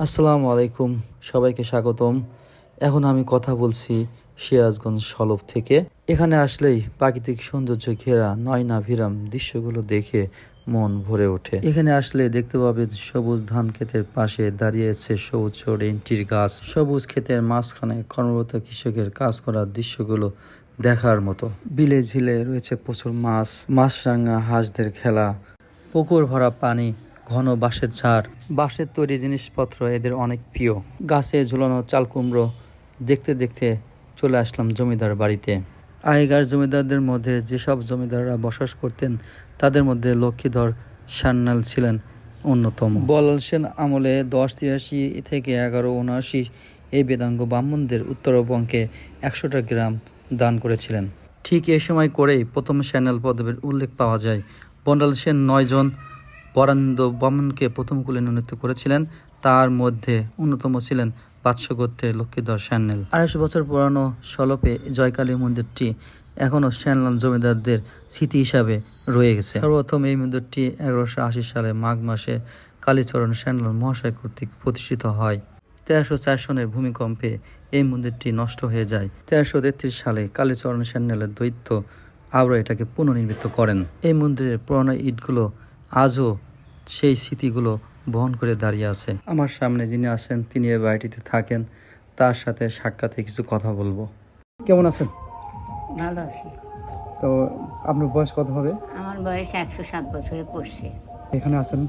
আসসালামু আলাইকুম, সবাইকে স্বাগতম। এখন আমি কথা বলছি সিরাজগঞ্জ সলব থেকে। এখানে আসলেই প্রাকৃতিক সৌন্দর্য ঘেরা নয়নাভিরাম দৃশ্যগুলো দেখে মন ভরে ওঠে। এখানে আসলে দেখতে পাবেন সবুজ ধান ক্ষেতের পাশে দাঁড়িয়েছে সবুজ রেন্টির গাছ। সবুজ ক্ষেতের মাঝখানে কর্মরত কৃষকের কাজ করার দৃশ্যগুলো দেখার মতো। বিলে ঝিলে রয়েছে প্রচুর মাছ, মাছরাঙা হাঁসদের খেলা, পুকুর ভরা পানি, ঘন বাঁশের ঝাড়। বাঁশের তৈরি জিনিসপত্র এদের অনেক প্রিয়। গাছে ঝুলানো চাল কুমড়ো দেখতে দেখতে চলে আসলাম জমিদার বাড়িতে। আগেকার জমিদারদের মধ্যে যেসব জমিদাররা বসবাস করতেন তাদের মধ্যে লক্ষ্মীধর সান্যাল ছিলেন অন্যতম। বলাল সেন আমলে 1083 থেকে 1179 এই বেদাঙ্গ ব্রাহ্মণদের উত্তরবঙ্গে 100টা গ্রাম দান করেছিলেন। ঠিক এই সময় করেই প্রথম সান্যাল পদবীর উল্লেখ পাওয়া যায়। বন্ডাল সেন 9 জন বরেন্দ্র ব্রাহ্মণকে প্রথম কুলে উন্নীত করেছিলেন। তার মধ্যে অন্যতম ছিলেন বাদশা গোত্রের লক্ষ্মীধর সান্যাল। 250 বছর পুরানো সলপে জয়কালী মন্দিরটি এখনও সান্যাল জমিদারদের স্মৃতি হিসাবে রয়ে গেছে। সর্বপ্রথম এই মন্দিরটি 1180 সালে মাঘ মাসে কালীচরণ সান্যাল মহাশয় কর্তৃক প্রতিষ্ঠিত হয়। 1304 সনের ভূমিকম্পে এই মন্দিরটি নষ্ট হয়ে যায়। 1333 সালে কালীচরণ সান্যালের দৈত্য আবার এটাকে পুনর্নির্মিত করেন। এই মন্দিরের পুরানো ইটগুলো আজও সেই স্মৃতিগুলো বহন করে দাঁড়িয়ে আছে। আমার সামনে যিনি আছেন তিনি এই বাড়িটিতে থাকেন, তার সাথে সাক্ষাতে কিছু কথা বলবো। কেমন আছেন? ভালো আছি। তো আপনার বয়স কত হবে? আমার বয়স 107 বছরে পড়ছে। এখানে আছেন?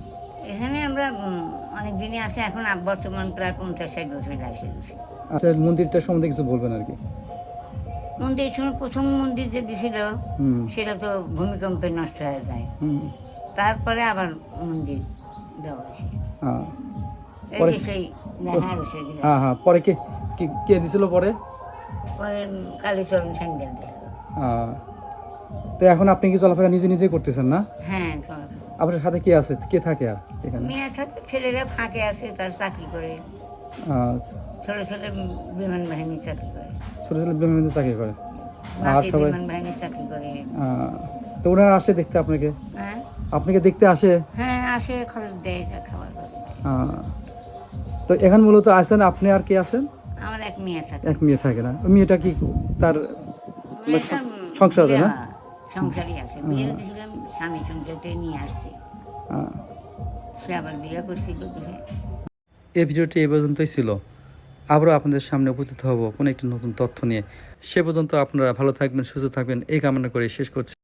এখানে আমরা অনেক দিনই আসি, এখন বর্তমান প্রায় 50-60 বছরের আসে গেছি। আচ্ছা, মন্দিরটা সম্বন্ধে কিছু বলবেন আর কি। মন্দির সময় প্রথম মন্দির যে দিছিল সেটা তো ভূমিকম্পে নষ্ট হয়ে যায়, তারপরে আবার মন্দির দেওয়া হয়েছে। এই সেই দেখার বিষয় দিল। হ্যাঁ, পরে কে কে দিছিল? পরে পরে কালীচরণ স্যান্ডেল দিল। তো এখন আপনি কি চলাফেরা নিজে নিজে করতেছেন না? হ্যাঁ, চলাফেরা। আপনার সাথে কে আছে, কে থাকে আর এখানে? মেয়ে থাকে, ছেলেরা ফাঁকে আছে, তার চাকরি করে। ছোট ছেলে বিমান বাহিনী চাকরি করে। ছোট ছেলে বিমান চাকরি করে, আর বাকি সবাই বিমান বাহিনী চাকরি করে। তো ওনারা আসে দেখতে আপনাকে? হ্যাঁ, আপনাকে দেখতে আসে? হ্যাঁ আসে, খরচ দেয়, খাবার করে। তো এখন মূলত আছেন আপনি আর কে আছেন? আমার এক মেয়ে থাকে। এক মেয়ে থাকে না? ওই মেয়েটা কি তার সংসার আছে না? সংসারই আছে, বিয়ে দিয়েছিলাম, স্বামী সংসারতে নিয়ে আসছি। সে আবার বিয়ে করছিল। এই ভিডিওটি এই পর্যন্তই ছিল। আবারও আপনাদের সামনে উপস্থিত হব কোনো একটি নতুন তথ্য নিয়ে। সে পর্যন্ত আপনারা ভালো থাকবেন, সুস্থ থাকবেন এই কামনা করে শেষ করছি।